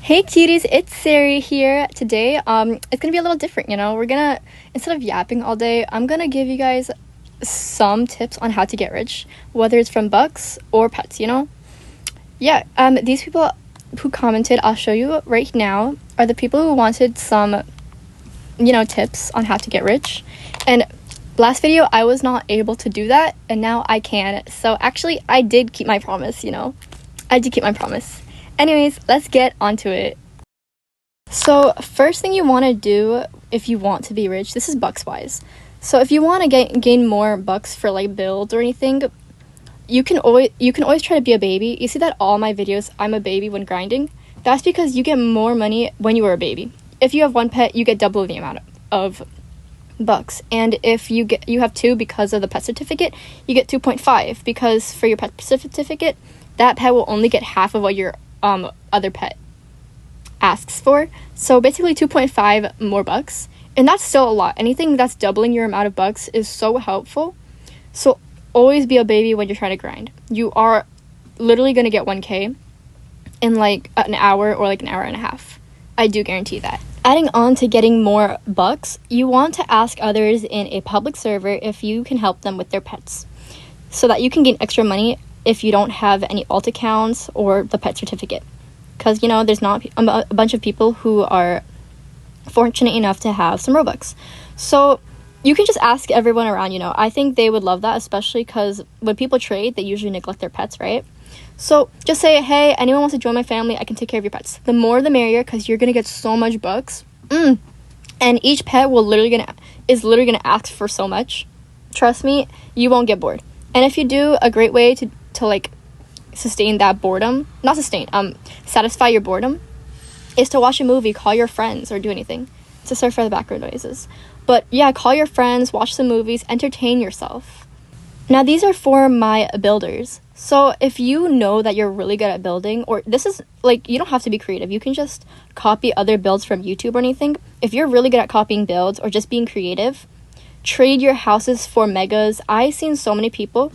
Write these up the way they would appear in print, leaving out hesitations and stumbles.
Hey cuties, it's Sari here. Today, it's gonna be a little different, We're gonna, instead of yapping all day, I'm gonna give you guys some tips on how to get rich, whether it's from bucks or pets, Yeah, these people who commented, I'll show you right now, are the people who wanted some, tips on how to get rich. And last video, I was not able to do that, and now I can. So actually, I did keep my promise, I did keep my promise. Anyways, let's get onto it. So first thing you want to do if you want to be rich, this is bucks wise. So if you want to gain more bucks for like builds or anything, you can always try to be a baby. You see that all my videos, I'm a baby when grinding. That's because you get more money when you are a baby. If you have one pet, you get double the amount of bucks, and if you have two because of the pet certificate, you get 2.5 because for your pet certificate, that pet will only get half of what your other pet asks for. So basically 2.5 more bucks, and that's still a lot. Anything that's doubling your amount of bucks is so helpful. So always be a baby when you're trying to grind. You are literally going to get 1k in like an hour or like an hour and a half. I do guarantee that. Adding on to getting more bucks, you want to ask others in a public server if you can help them with their pets, so that you can gain extra money if you don't have any alt accounts or the pet certificate. Because, there's not a bunch of people who are fortunate enough to have some Robux. So you can just ask everyone around, I think they would love that, especially because when people trade, they usually neglect their pets, right? So just say, hey, anyone wants to join my family, I can take care of your pets. The more the merrier, because you're going to get so much bucks. And each pet is literally gonna ask for so much. Trust me, you won't get bored. And if you do, a great way to like sustain that boredom, satisfy your boredom, is to watch a movie, call your friends, or do anything. So sorry for the background noises. But yeah, call your friends, watch some movies, entertain yourself. Now these are for my builders. So if you know that you're really good at building, or this is like, you don't have to be creative. You can just copy other builds from YouTube or anything. If you're really good at copying builds or just being creative, trade your houses for megas. I've seen so many people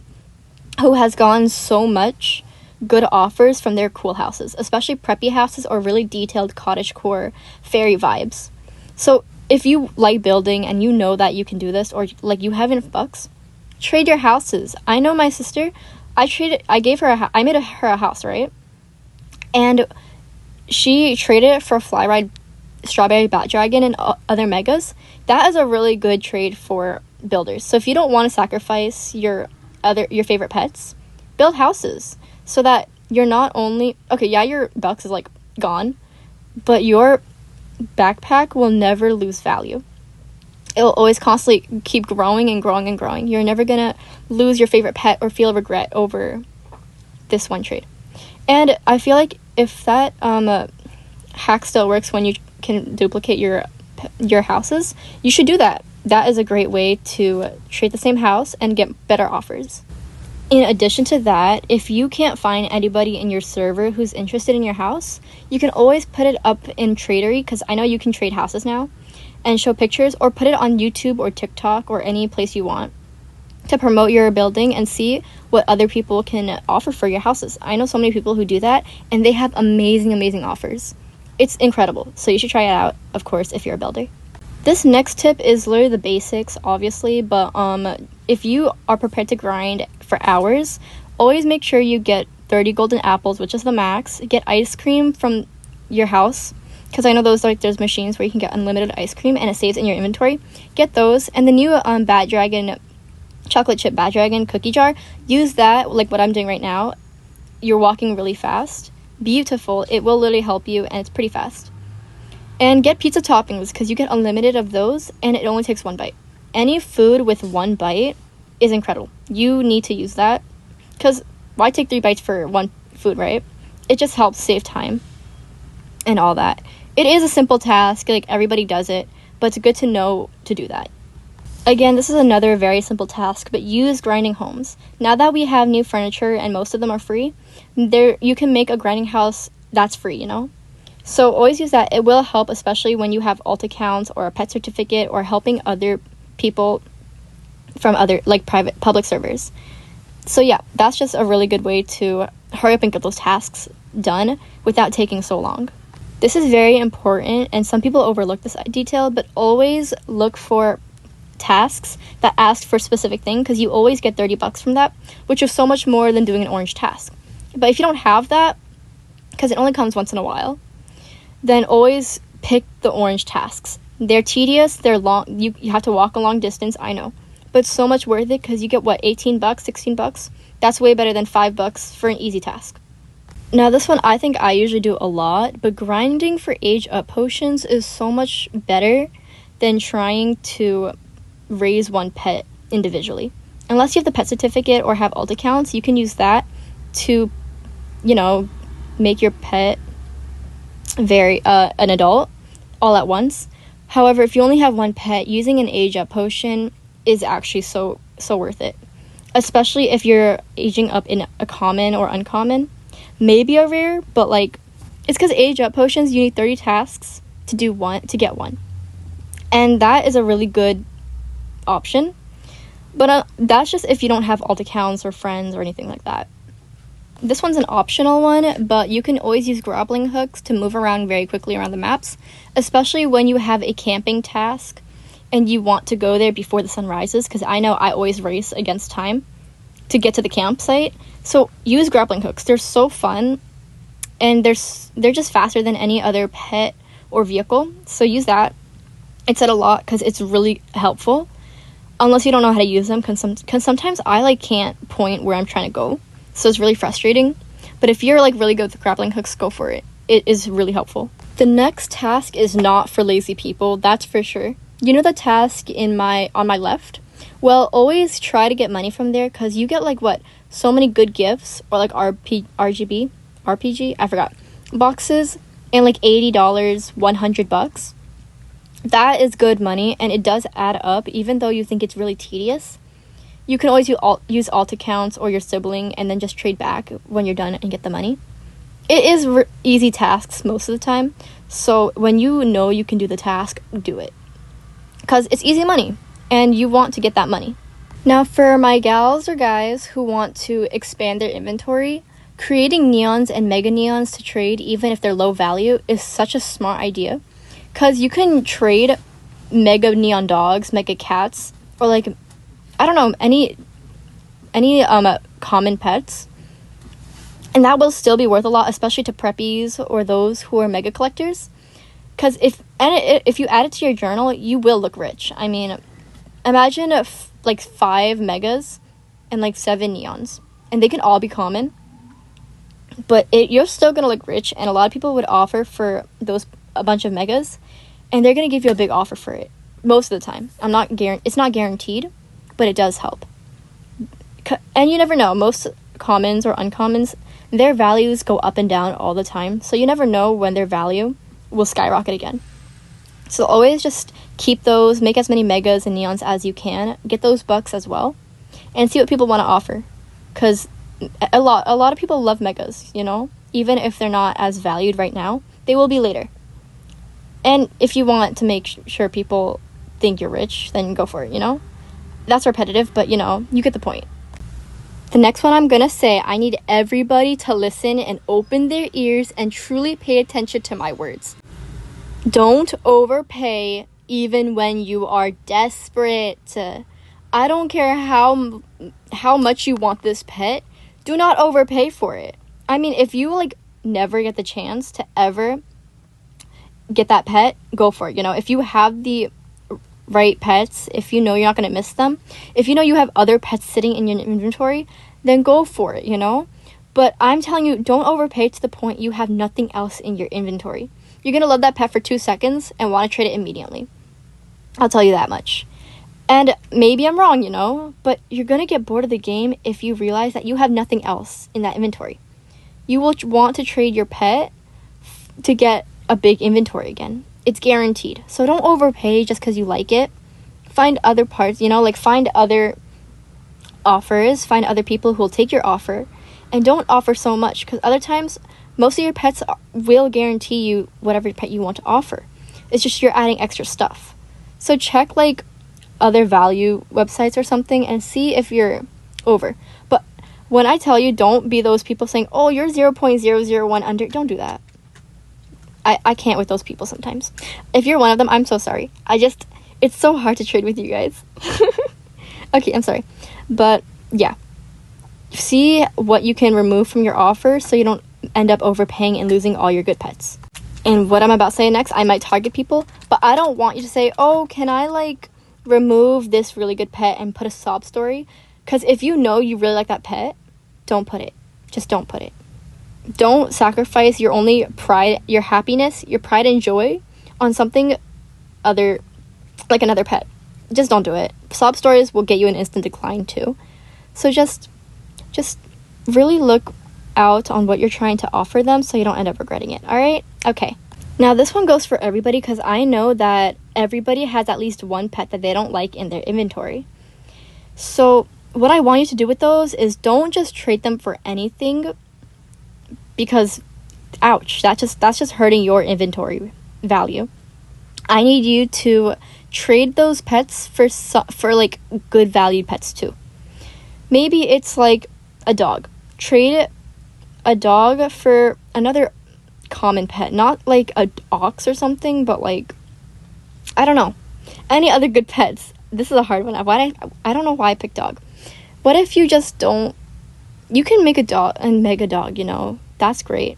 who has gotten so much good offers from their cool houses, especially preppy houses or really detailed cottagecore fairy vibes. So if you like building and you know that you can do this, or like you have enough bucks, trade your houses. I know my sister, I made her a house, right? And she traded it for a fly ride, strawberry bat dragon, and other megas. That is a really good trade for builders. So if you don't want to sacrifice your favorite pets, build houses so that you're not only your bucks is like gone, but your backpack will never lose value. It will always constantly keep growing and growing and growing. You're never gonna lose your favorite pet or feel regret over this one trade. And I feel like if that hack still works when you can duplicate your houses, you should do that. That is a great way to trade the same house and get better offers. In addition to that, if you can't find anybody in your server who's interested in your house, you can always put it up in Tradery, because I know you can trade houses now, and show pictures, or put it on YouTube or TikTok or any place you want to promote your building and see what other people can offer for your houses. I know so many people who do that, and they have amazing offers. It's incredible. So you should try it out, of course, if you're a builder. This next tip is literally the basics, obviously, but if you are prepared to grind for hours, always make sure you get 30 golden apples, which is the max. Get ice cream from your house, because I know there's machines where you can get unlimited ice cream and it saves in your inventory. Get those, and the new chocolate chip bat dragon cookie jar, use that like what I'm doing right now. You're walking really fast, beautiful. It will literally help you, and it's pretty fast. And get pizza toppings, because you get unlimited of those, and it only takes one bite. Any food with one bite is incredible. You need to use that, because why take 3 bites for one food, right? It just helps save time and all that. It is a simple task, like everybody does it, but it's good to know to do that. Again, this is another very simple task, but use grinding homes. Now that we have new furniture and most of them are free, you can make a grinding house that's free, So always use that. It will help, especially when you have alt accounts or a pet certificate, or helping other people from other like public servers. So yeah, that's just a really good way to hurry up and get those tasks done without taking so long. This is very important, and some people overlook this detail, but always look for tasks that ask for a specific thing, because you always get $30 from that, which is so much more than doing an orange task. But if you don't have that, because it only comes once in a while, then always pick the orange tasks. They're tedious, they're long, you have to walk a long distance, I know, but so much worth it, because you get what, $18, $16? That's way better than $5 for an easy task. Now this one I think I usually do a lot, but grinding for age up potions is so much better than trying to raise one pet individually. Unless you have the pet certificate or have alt accounts, you can use that to, you know, make your pet very an adult all at once. However, if you only have one pet, using an age up potion is actually so worth it, especially if you're aging up in a common or uncommon, maybe a rare, but like, it's because age up potions, you need 30 tasks to get one, and that is a really good option. But that's just if you don't have alt accounts or friends or anything like that. This one's an optional one, but you can always use grappling hooks to move around very quickly around the maps, especially when you have a camping task and you want to go there before the sun rises, because I know I always race against time to get to the campsite. So use grappling hooks. They're so fun, and they're just faster than any other pet or vehicle. So use that. I said a lot because it's really helpful, unless you don't know how to use them, because sometimes I can't point where I'm trying to go. So it's really frustrating. But if you're really good with grappling hooks, go for it. It is really helpful. The next task is not for lazy people, that's for sure. You know the task on my left? Well, always try to get money from there, because you get so many good gifts, or RPG, I forgot, boxes, and $80, $100. That is good money, and it does add up, even though you think it's really tedious. You can always use alt accounts or your sibling, and then just trade back when you're done and get the money. It is easy tasks most of the time, so when you know you can do the task, do it, because it's easy money and you want to get that money. Now for my gals or guys who want to expand their inventory, creating neons and mega neons to trade, even if they're low value, is such a smart idea, because you can trade mega neon dogs, mega cats, or I don't know, any common pets, and that will still be worth a lot, especially to preppies or those who are mega collectors. Because if you add it to your journal, you will look rich. I mean, imagine 5 megas and 7 neons, and they can all be common, but you're still gonna look rich. And a lot of people would offer for those a bunch of megas, and they're gonna give you a big offer for it most of the time. It's not guaranteed, but it does help. And you never know, most commons or uncommons, their values go up and down all the time, so you never know when their value will skyrocket again. So always just keep those, make as many megas and neons as you can, get those bucks as well, and see what people want to offer, because a lot of people love megas, even if they're not as valued right now, they will be later. And if you want to make sure people think you're rich, then go for it. That's repetitive, but you get the point. The next one I'm gonna say, I need everybody to listen and open their ears and truly pay attention to my words. Don't overpay even when you are desperate. I don't care how much you want this pet, do not overpay for it. I mean, if you never get the chance to ever get that pet, go for it. If you have the right pets, if you know you're not going to miss them, if you know you have other pets sitting in your inventory, then go for it, But I'm telling you, don't overpay to the point you have nothing else in your inventory. You're going to love that pet for 2 seconds and want to trade it immediately. I'll tell you that much. And maybe I'm wrong, but you're going to get bored of the game if you realize that you have nothing else in that inventory. You will want to trade your pet to get a big inventory again. It's guaranteed. So don't overpay just because you like it. Find other parts, find other offers, find other people who will take your offer, and don't offer so much, because other times most of your pets will guarantee you whatever pet you want to offer. It's just you're adding extra stuff. So check other value websites or something and see if you're over. But when I tell you, don't be those people saying, oh, you're 0.001 under, don't do that. I can't with those people sometimes. If you're one of them, I'm so sorry. It's so hard to trade with you guys. Okay, I'm sorry. But yeah, see what you can remove from your offer so you don't end up overpaying and losing all your good pets. And what I'm about to say next, I might target people, but I don't want you to say, oh, can I like remove this really good pet and put a sob story? Because if you know you really like that pet, don't put it. Just don't put it. Don't sacrifice your only pride, your happiness, your pride and joy on something other, like another pet. Just don't do it. Sob stories will get you an instant decline too. So just really look out on what you're trying to offer them so you don't end up regretting it. All right? Okay. Now this one goes for everybody because I know that everybody has at least one pet that they don't like in their inventory. So what I want you to do with those is don't just trade them for anything, because ouch, that's just hurting your inventory value. I need you to trade those pets for like good valued pets too. Maybe it's like a dog. Trade a dog for another common pet, not like a ox or something, but like, I don't know, any other good pets. This is a hard one. I don't know why I picked dog. What if you just don't, you can make a dog and mega dog, you know, that's great,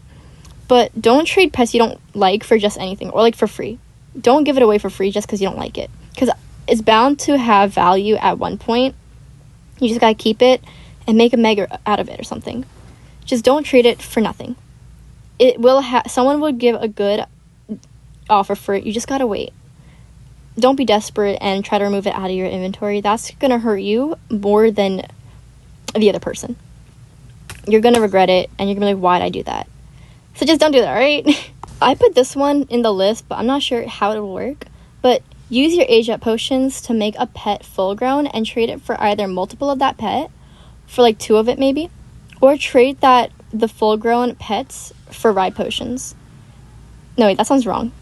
but don't trade pets you don't like for just anything, or like for free. Don't give it away for free just because you don't like it, because it's bound to have value at one point. You just gotta keep it and make a mega out of it or something. Just don't trade it for nothing. It will someone would give a good offer for it. You just gotta wait. Don't be desperate and try to remove it out of your inventory. That's gonna hurt you more than the other person. You're gonna regret it and you're gonna be like, why'd I do that? So just don't do that, alright? I put this one in the list, but I'm not sure how it will work. But use your AHHHH potions to make a pet full grown and trade it for either multiple of that pet, for like 2 of it maybe, or trade the full grown pets for ride potions. No, wait, that sounds wrong.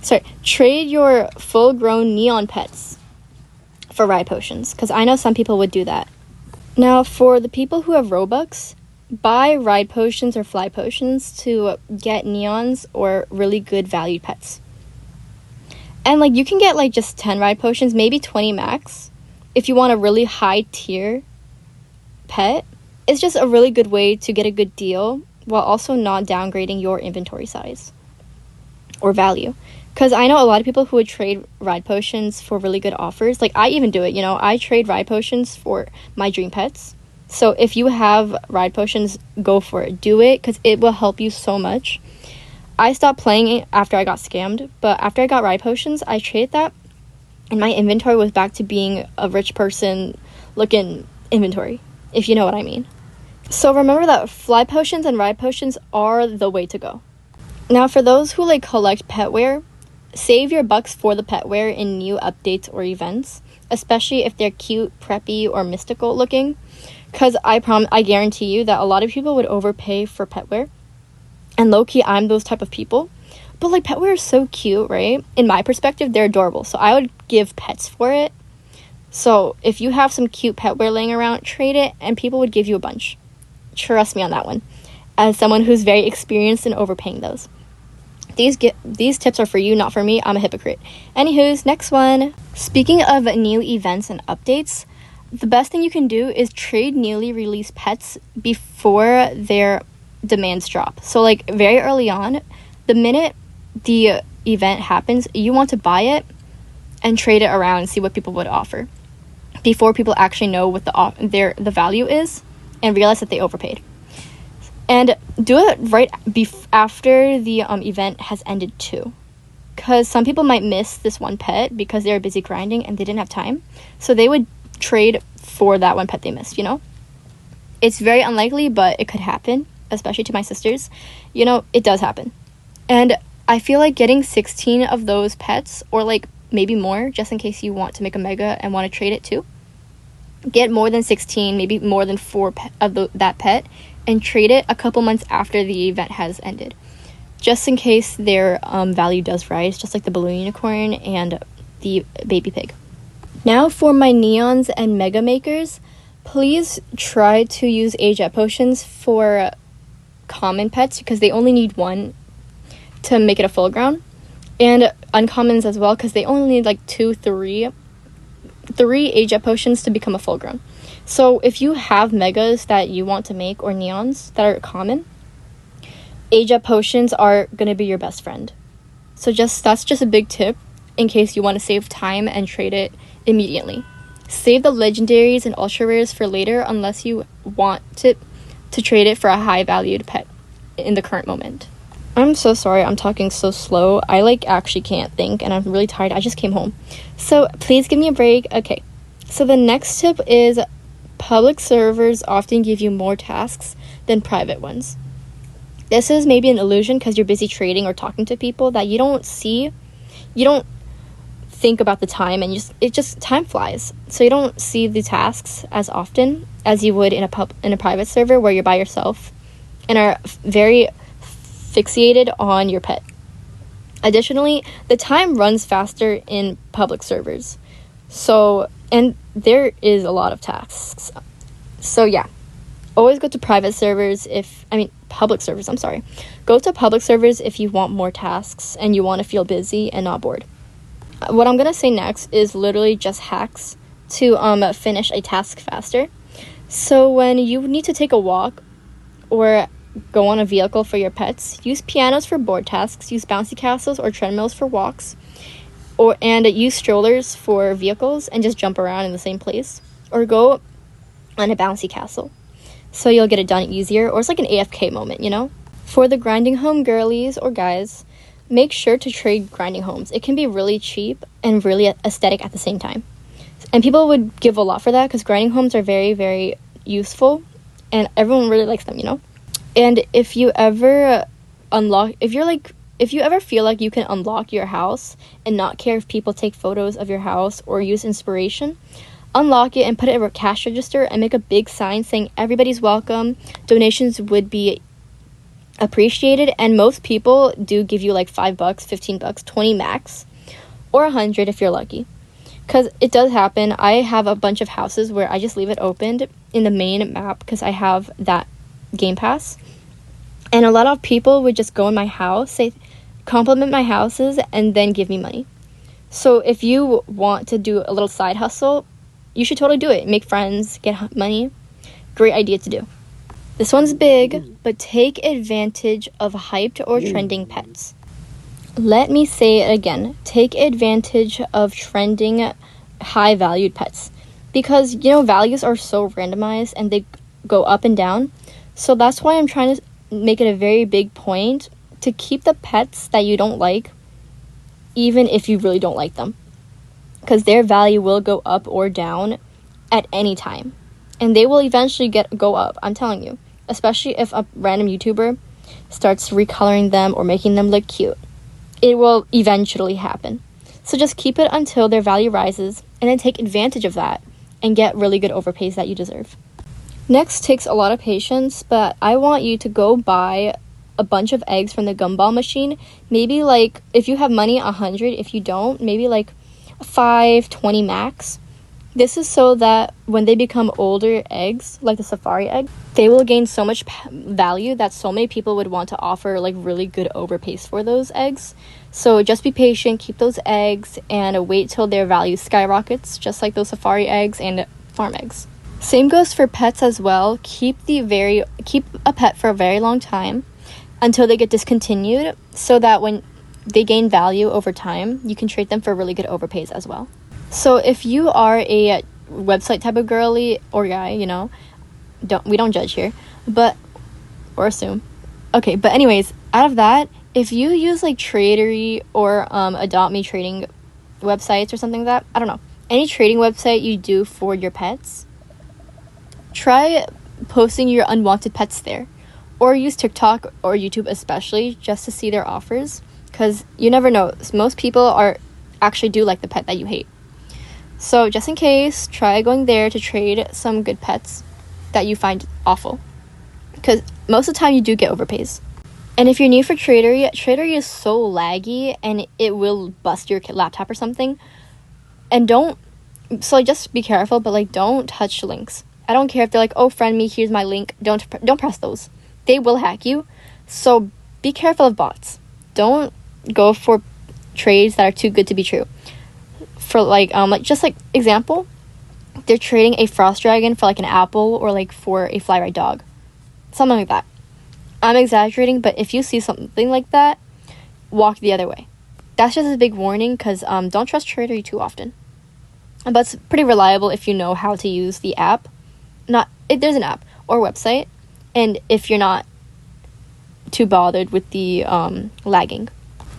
Sorry, trade your full grown neon pets for ride potions, because I know some people would do that. Now, for the people who have robux, buy ride potions or fly potions to get neons or really good valued pets. And like, you can get like just 10 ride potions, maybe 20 max, if you want a really high tier pet. It's just a really good way to get a good deal while also not downgrading your inventory size or value. Because I know a lot of people who would trade ride potions for really good offers. Like, I even do it, you know. I trade ride potions for my dream pets. So if you have ride potions, go for it. Do it, because it will help you so much. I stopped playing it after I got scammed, but after I got ride potions, I traded that, and my inventory was back to being a rich person looking inventory, if you know what I mean. So remember that fly potions and ride potions are the way to go. Now, for those who like collect petware, save your bucks for the petware in new updates or events, especially if they're cute, preppy, or mystical looking, because I guarantee you that a lot of people would overpay for petware, and low-key, I'm those type of people. But like, petware is so cute, right? In my perspective, they're adorable, so I would give pets for it. So if you have some cute petware laying around, trade it, and people would give you a bunch. Trust me on that one, as someone who's very experienced in overpaying those. These tips are for you, not for me. I'm a hypocrite. Anywho's, next one. Speaking of new events and updates, the best thing you can do is trade newly released pets before their demands drop. So like, very early on, the minute the event happens, you want to buy it and trade it around and see what people would offer before people actually know what the value is and realize that they overpaid. And do it right after the event has ended too, because some people might miss this one pet because they were busy grinding and they didn't have time, so they would trade for that one pet they missed, you know. It's very unlikely, but it could happen, especially to my sisters. You know, it does happen. And I feel like getting 16 of those pets, or like maybe more, just in case you want to make a mega and want to trade it too. Get more than 16, maybe more than 4 of that pet, and trade it a couple months after the event has ended, just in case their value does rise, just like the balloon unicorn and the baby pig. Now for my neons and mega makers, please try to use AHHHH potions for common pets, because they only need one to make it a full ground, and uncommons as well, because they only need like three AHHHH potions to become a full grown. So if you have megas that you want to make, or neons that are common, AHHHH potions are going to be your best friend. So that's just a big tip in case you want to save time and trade it immediately. Save the legendaries and ultra rares for later unless you want to trade it for a high valued pet in the current moment. I'm so sorry I'm talking so slow. I actually can't think and I'm really tired. I just came home. So please give me a break. Okay. So the next tip is public servers often give you more tasks than private ones. This is maybe an illusion because you're busy trading or talking to people that you don't see. You don't think about the time, and time flies. So you don't see the tasks as often as you would in a private server where you're by yourself and are very fixated on your pet. Additionally, the time runs faster in public servers. And there is a lot of tasks. So yeah, always go to public servers, I'm sorry. Go to public servers if you want more tasks and you want to feel busy and not bored. What I'm going to say next is literally just hacks to finish a task faster. So when you need to take a walk or go on a vehicle for your pets, use pianos for board tasks, use bouncy castles or treadmills for walks, and use strollers for vehicles and just jump around in the same place, or go on a bouncy castle. So you'll get it done easier, or it's like an AFK moment, you know? For the grinding home girlies or guys, make sure to trade grinding homes. It can be really cheap and really aesthetic at the same time. And people would give a lot for that because grinding homes are very, very useful and everyone really likes them, you know? And if you ever if you ever feel like you can unlock your house and not care if people take photos of your house or use inspiration, unlock it and put it in a cash register and make a big sign saying everybody's welcome. Donations would be appreciated, and most people do give you like $5, $15, 20 max, or 100 if you're lucky. Because it does happen. I have a bunch of houses where I just leave it opened in the main map because I have that game pass. And a lot of people would just go in my house, compliment my houses, and then give me money. So if you want to do a little side hustle, you should totally do it. Make friends, get money. Great idea to do. This one's big, but take advantage of hyped or trending pets. Let me say it again. Take advantage of trending, high-valued pets. Because, values are so randomized and they go up and down. So that's why I'm trying to make it a very big point to keep the pets that you don't like, even if you really don't like them. Because their value will go up or down at any time. And they will eventually go up, I'm telling you. Especially if a random YouTuber starts recoloring them or making them look cute. It will eventually happen. So just keep it until their value rises and then take advantage of that and get really good overpays that you deserve. Next takes a lot of patience, but I want you to go buy a bunch of eggs from the gumball machine. Maybe if you have money, 100. If you don't, maybe 5, 20 max. This is so that when they become older eggs, like the safari egg, they will gain so much value that so many people would want to offer really good overpays for those eggs. So just be patient, keep those eggs, and wait till their value skyrockets, just like those safari eggs and farm eggs. Same goes for pets as well. Keep a pet for a very long time until they get discontinued, so that when they gain value over time, you can trade them for really good overpays as well. So if you are a website type of girly or guy, we don't judge here, or assume. Okay, but anyways, out of that, if you use Tradery or Adopt Me trading websites or something like that, I don't know, any trading website you do for your pets, try posting your unwanted pets there, or use TikTok or YouTube especially just to see their offers, because you never know. Most people actually do like the pet that you hate. So just in case, try going there to trade some good pets that you find awful, because most of the time you do get overpays. And if you're new for Tradery is so laggy and it will bust your laptop or something. And just be careful, but don't touch links. I don't care if they're oh, friend me, here's my link. Don't press those. They will hack you. So be careful of bots. don't go for trades that are too good to be true. For like just like example, they're trading a frost dragon for like an apple, or like for a fly ride dog, something like that. I'm exaggerating, but if you see something like that, walk the other way. That's just a big warning, because don't trust Trader too often. But it's pretty reliable if you know how to use the app. There's an app or website, and if you're not too bothered with the lagging.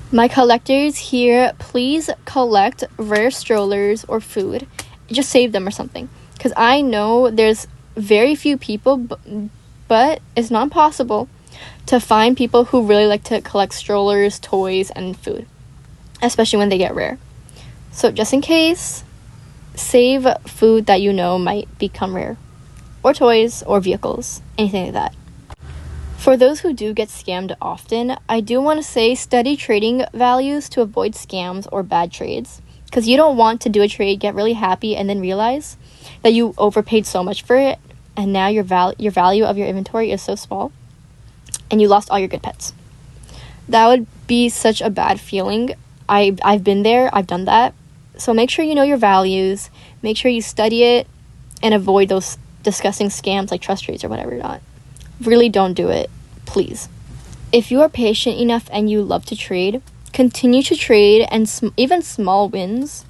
My collectors here, please collect rare strollers or food. Just save them or something, because I know there's very few people, but it's not possible to find people who really like to collect strollers, toys, and food, especially when they get rare. So just in case, save food that you know might become rare, or toys, or vehicles, anything like that. For those who do get scammed often, I do want to say study trading values to avoid scams or bad trades, because you don't want to do a trade, get really happy, and then realize that you overpaid so much for it, and now your value of your inventory is so small, and you lost all your good pets. That would be such a bad feeling. I've been there, I've done that. So make sure you know your values, make sure you study it, and avoid those disgusting scams like trust trades or whatever not. Really don't do it, please. If you are patient enough and you love to trade, continue to trade, and even small wins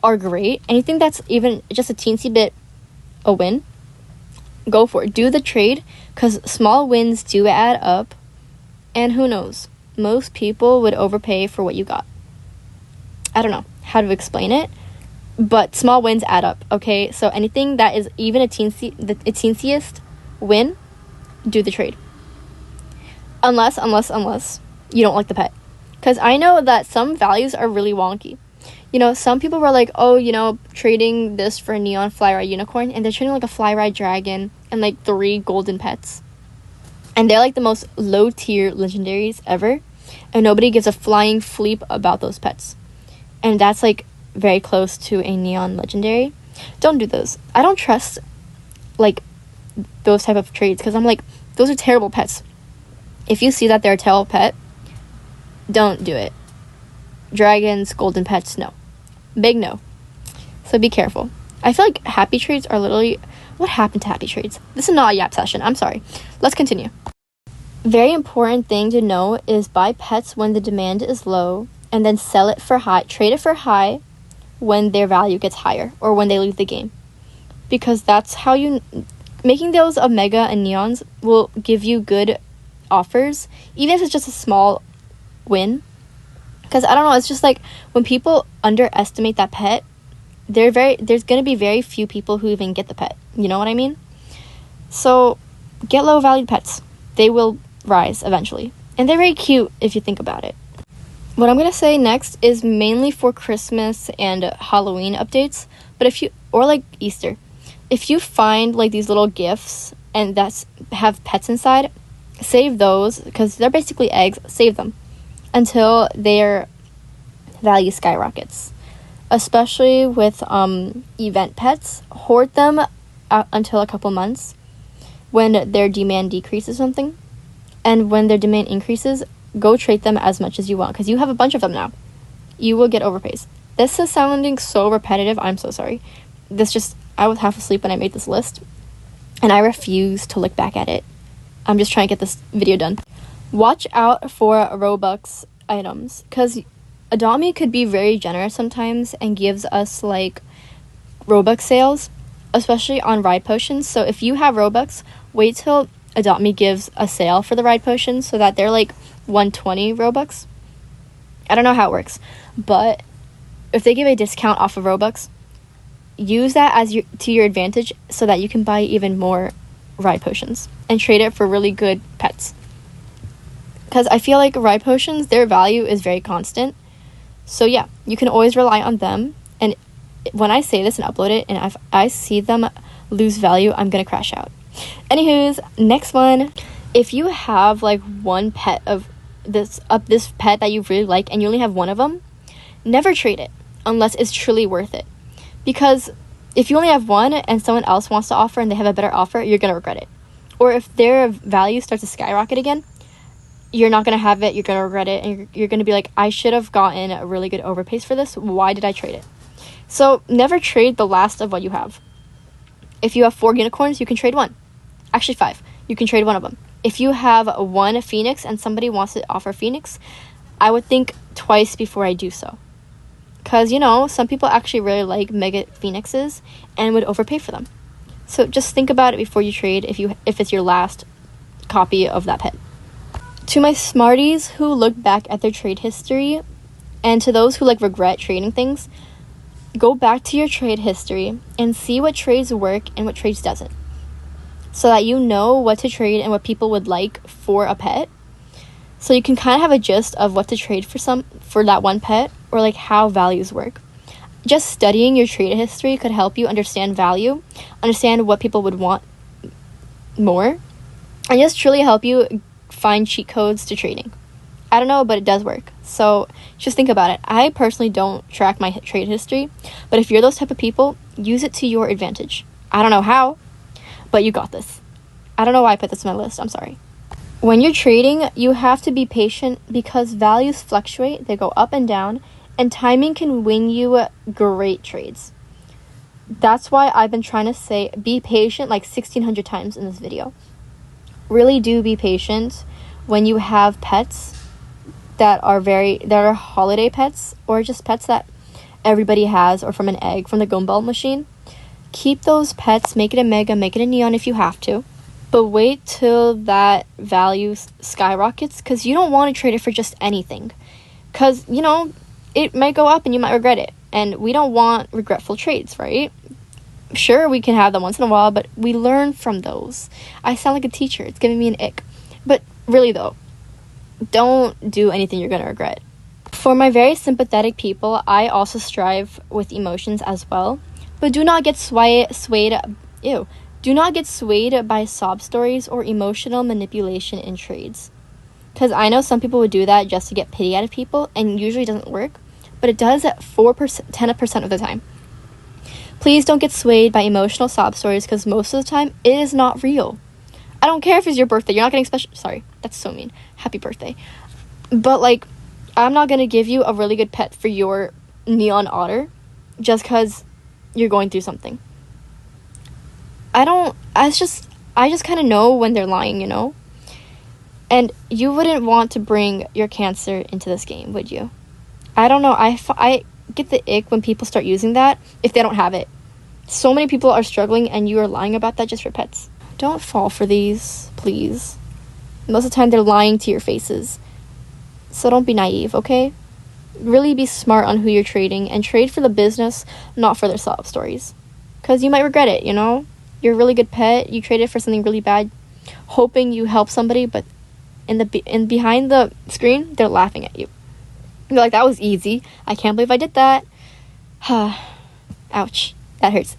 are great. Anything that's even just a teensy bit a win, go for it. Do the trade, because small wins do add up, and who knows, most people would overpay for what you got. I don't know how to explain it, but small wins add up, okay? So anything that is even the teensiest win, do the trade. Unless you don't like the pet. Because I know that some values are really wonky. You know, some people were like, oh, you know, trading this for a neon fly ride unicorn, and they're trading like a fly ride dragon and like 3 golden pets. And they're like the most low tier legendaries ever, and nobody gives a flying fleep about those pets. And that's like very close to a neon legendary. Don't do those. I don't trust like those type of trades, because I'm like, those are terrible pets. If you see that they're a terrible pet, don't do it. Dragons, golden pets, no. Big no. So be careful. I feel like happy trades are literally... What happened to happy trades? This is not a yap session. I'm sorry. Let's continue. Very important thing to know is buy pets when the demand is low, and then sell it for high. Trade it for high when their value gets higher, or when they leave the game. Because that's how you... Making those Omega and Neons will give you good offers, even if it's just a small win. Because I don't know, it's just like when people underestimate that pet, there's going to be very few people who even get the pet. You know what I mean? So get low valued pets. They will rise eventually. And they're very cute if you think about it. What I'm going to say next is mainly for Christmas and Halloween updates, but or like Easter. If you find like these little gifts and have pets inside, save those, because they're basically eggs. Save them until their value skyrockets. Especially with event pets, hoard them until a couple months when their demand decreases something. And when their demand increases, go trade them as much as you want, because you have a bunch of them now. You will get overpays. This is sounding so repetitive. I'm so sorry. I was half asleep when I made this list, and I refuse to look back at it. I'm just trying to get this video done. Watch out for robux items, because Adopt Me could be very generous sometimes and gives us like robux sales, especially on ride potions. So if you have robux, wait till Adopt Me gives a sale for the ride potions, so that they're like 120 robux. I don't know how it works, but if they give a discount off of robux, use that to your advantage, so that you can buy even more ride potions and trade it for really good pets. Because I feel like ride potions, their value is very constant. So yeah, you can always rely on them. And when I say this and upload it, and if I see them lose value, I'm gonna crash out. Anywho's, next one. If you have like one pet of this pet that you really like, and you only have one of them, never trade it unless it's truly worth it. Because if you only have one and someone else wants to offer and they have a better offer, you're gonna regret it. Or if their value starts to skyrocket again, you're not going to have it, you're going to regret it, and you're going to be like, I should have gotten a really good overpays for this. Why did I trade it? So never trade the last of what you have. If you have 4 unicorns, you can trade 1. Actually 5. You can trade 1 of them. If you have 1 phoenix and somebody wants to offer phoenix, I would think twice before I do so. Because, you know, some people actually really like mega phoenixes and would overpay for them. So just think about it before you trade if it's your last copy of that pet. To my smarties who look back at their trade history, and to those who like regret trading things, go back to your trade history and see what trades work and what trades doesn't, so that you know what to trade and what people would like for a pet. So you can kind of have a gist of what to trade for that one pet, or like how values work. Just studying your trade history could help you understand value, understand what people would want more, and just truly help you find cheat codes to trading. I don't know, but it does work. So just think about it. I personally don't track my trade history, but if you're those type of people, use it to your advantage. I don't know how, but you got this. I don't know why I put this on my list. I'm sorry. When you're trading, you have to be patient because values fluctuate. They go up and down, and timing can win you great trades. That's why I've been trying to say be patient like 1,600 times in this video. Really do be patient when you have pets that are holiday pets, or just pets that everybody has, or from an egg from the gumball machine. Keep those pets, make it a mega, make it a neon if you have to, but wait till that value skyrockets, because you don't want to trade it for just anything, because, you know, it might go up and you might regret it, and we don't want regretful trades, right? Sure, we can have them once in a while, but we learn from those. I sound like a teacher. It's giving me an ick. But really, though, don't do anything you're going to regret. For my very sympathetic people, I also strive with emotions as well. But do not get swayed by sob stories or emotional manipulation in trades. Because I know some people would do that just to get pity out of people, and usually doesn't work. But it does at 10% of the time. Please don't get swayed by emotional sob stories, because most of the time, it is not real. I don't care if it's your birthday. You're not getting special... Sorry, that's so mean. Happy birthday. But, like, I'm not going to give you a really good pet for your neon otter just because you're going through something. I just kind of know when they're lying, you know? And you wouldn't want to bring your cancer into this game, would you? I don't know. I get the ick when people start using that if they don't have it. So many people are struggling and you are lying about that just for pets. Don't fall for these, please. Most of the time they're lying to your faces. So don't be naive, okay? Really be smart on who you're trading, and trade for the business, not for their sob stories. Because you might regret it, you know? You're a really good pet, you traded for something really bad, hoping you help somebody, but in behind the screen, they're laughing at you. They're like, that was easy. I can't believe I did that. Ouch. That hurts.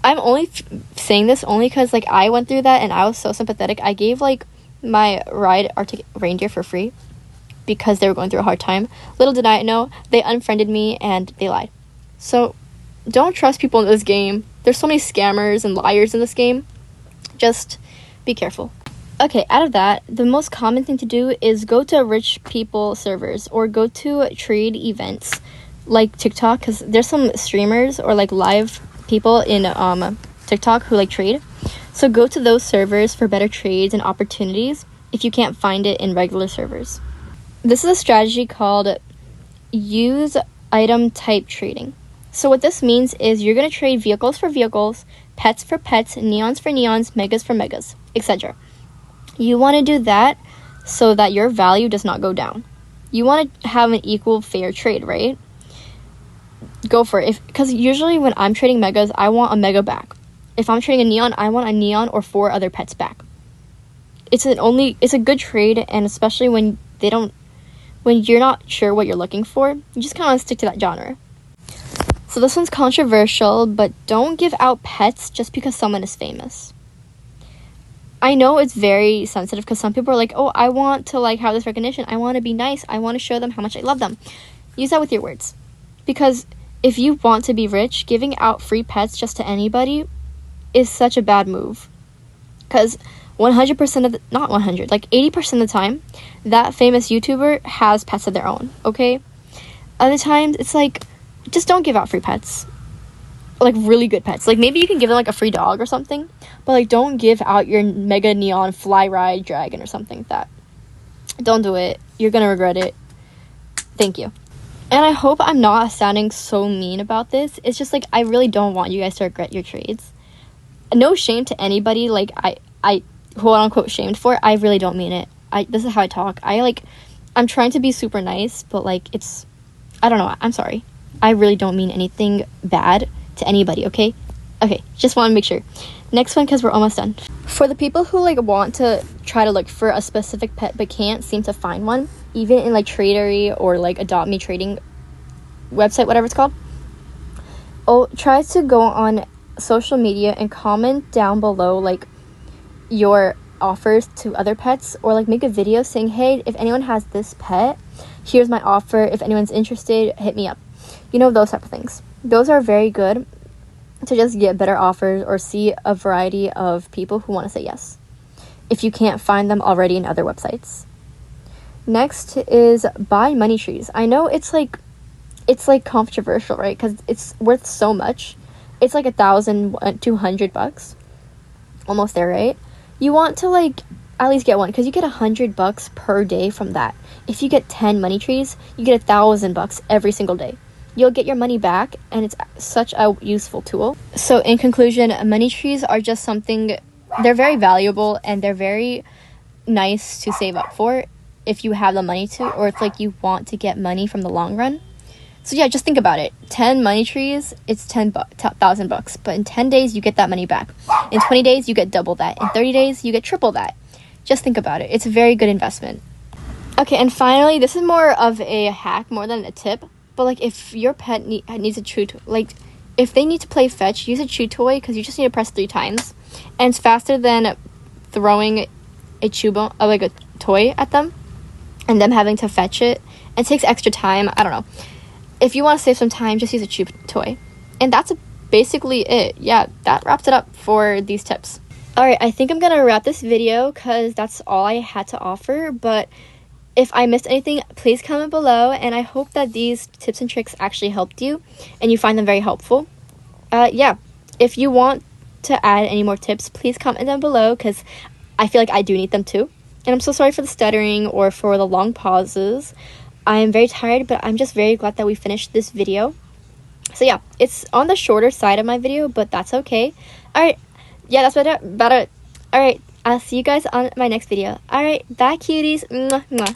I'm only saying this only because, like, I went through that and I was so sympathetic. I gave, like, my ride Arctic reindeer for free because they were going through a hard time. Little did I know, they unfriended me and they lied. So, don't trust people in this game. There's so many scammers and liars in this game. Just be careful. Okay, out of that, the most common thing to do is go to rich people servers or go to trade events like TikTok, because there's some streamers or like live people in TikTok who like trade. So go to those servers for better trades and opportunities if you can't find it in regular servers. This is a strategy called use item type trading. So what this means is you're going to trade vehicles for vehicles, pets for pets, neons for neons, megas for megas, etc. You want to do that so that your value does not go down. You want to have an equal, fair trade, right? Go for it. Because usually when I'm trading megas, I want a mega back. If I'm trading a neon, I want a neon or 4 other pets back. It's a good trade, and especially when you're not sure what you're looking for, you just kind of stick to that genre. So this one's controversial, but don't give out pets just because someone is famous. I know it's very sensitive because some people are like, oh, I want to like have this recognition. I want to be nice. I want to show them how much I love them. Use that with your words. Because if you want to be rich, giving out free pets just to anybody is such a bad move. Because 100% of the, not 100, like 80% of the time, that famous YouTuber has pets of their own, okay? Other times, it's like, just don't give out free pets. Like, really good pets. Like, maybe you can give them, like, a free dog or something, but, like, don't give out your mega neon fly ride dragon or something like that. Don't do it. You're gonna regret it. Thank you. And I hope I'm not sounding so mean about this. It's just, like, I really don't want you guys to regret your trades. No shame to anybody, like, I quote-unquote shamed for. I really don't mean it. This is how I talk. I'm trying to be super nice, but, like, it's, I don't know. I'm sorry. I really don't mean anything bad to anybody, okay? Okay, just want to make sure. Next one, because we're almost done. For the people who, like, want to try to look for a specific pet but can't seem to find one, even in, like, Tradery or, like, Adopt Me trading website, whatever it's called, try to go on social media and comment down below, like, your offers to other pets, or, like, make a video saying, hey, if anyone has this pet, here's my offer. If anyone's interested, hit me up. You know, those type of things. Those are very good to just get better offers or see a variety of people who want to say yes, if you can't find them already in other websites. Next is buy money trees. I know it's like controversial, right? Because it's worth so much. It's like $1,200, almost there, right? You want to, like, at least get one, because you get $100 per day from that. If you get 10 money trees, you get $1,000 every single day. You'll get your money back, and it's such a useful tool. So in conclusion, money trees are just something, they're very valuable, and they're very nice to save up for if you have the money to, or if, like, you want to get money from the long run. So yeah, just think about it. 10 money trees, it's $1,000, but in 10 days you get that money back. In 20 days you get double that. In 30 days you get triple that. Just think about it. It's a very good investment. Okay, and finally, this is more of a hack more than a tip, but, like, if your pet needs a chew toy, like, if they need to play fetch, use a chew toy, because you just need to press 3 times, and it's faster than throwing a chew bone, like a toy at them, and them having to fetch it. It takes extra time. I don't know. If you want to save some time, just use a chew toy. And that's basically it. Yeah, that wraps it up for these tips. Alright, I think I'm going to wrap this video because that's all I had to offer. But if I missed anything, please comment below. And I hope that these tips and tricks actually helped you and you find them very helpful. Yeah, if you want to add any more tips, please comment down below because I feel like I do need them too. And I'm so sorry for the stuttering or for the long pauses. I am very tired, but I'm just very glad that we finished this video. So yeah, it's on the shorter side of my video, but that's okay. Alright, yeah, that's about it. Alright, I'll see you guys on my next video. Alright, bye cuties. Mwah, mwah.